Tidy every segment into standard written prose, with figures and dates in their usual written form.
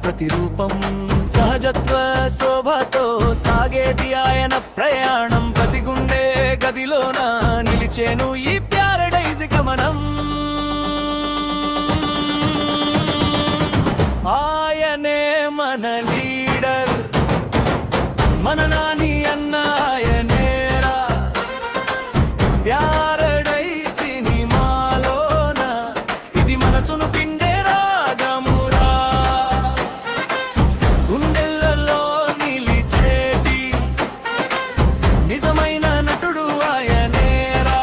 ప్రతిరూపం. సహజత్వ శోభతో సాగేది ఆయన ప్రయాణం. ప్రతి గుండె గదిలోన నిలిచేను ఈ ప్యారడైజ్ గమనం. ఆయనే మన లీడర్, మన నాని అన్న ఆయనేరా. ప్యారడైజ్ సినిమాలోన ఇది మనసును పిండే రాగమురా. గుండెల్లో నిలిచేటి నిజమైన నటుడు ఆయనేరా.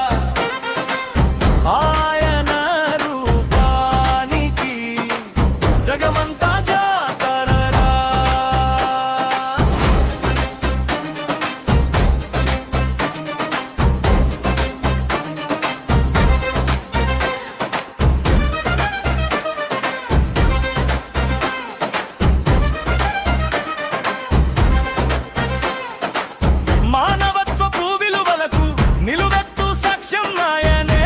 ఆయన రూపానికి జగమంతా జాతరరా. మానవత్వపు విలువలకు నిలువెత్తు సాక్ష్యం ఆయనే.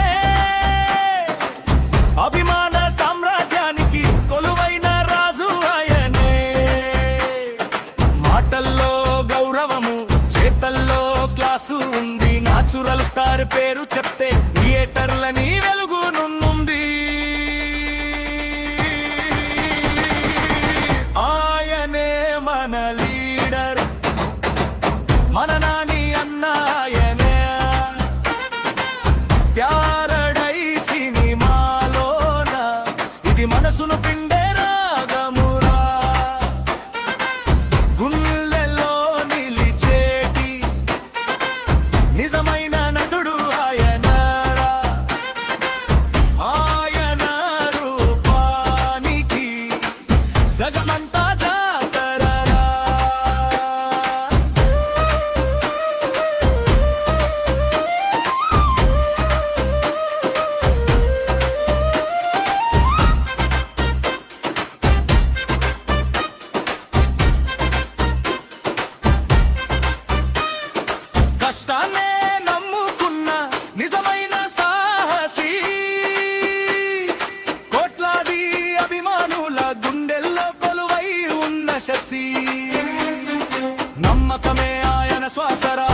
అభిమాన సామ్రాజ్యానికి కొలువైన రాజు ఆయనే. మాటల్లో గౌరవము, చేతల్లో క్లాసు ఉంది. నాచురల్ స్టార్ పేరు చెప్తే థియేటర్లని వెలుగునుంది. ఆయనే మన లీడర్, మన నాని అన్న ఆయనే. ప్యారడైజ్ సినిమాలోన ఇది మనసును పిండే రాగమురా. గుండెల్లో నిలిచేటి నిజమైన నటుడు ఆయనరా. ఆయన రూపానికి జగమంతా జాతరరా. కష్టాన్నే నమ్ముకున్న నిజమైన సాహసి. కోట్లాది అభిమానుల గుండెల్లో కొలువై ఉన్న శశి. నమ్మకమే ఆయన శ్వాసరా.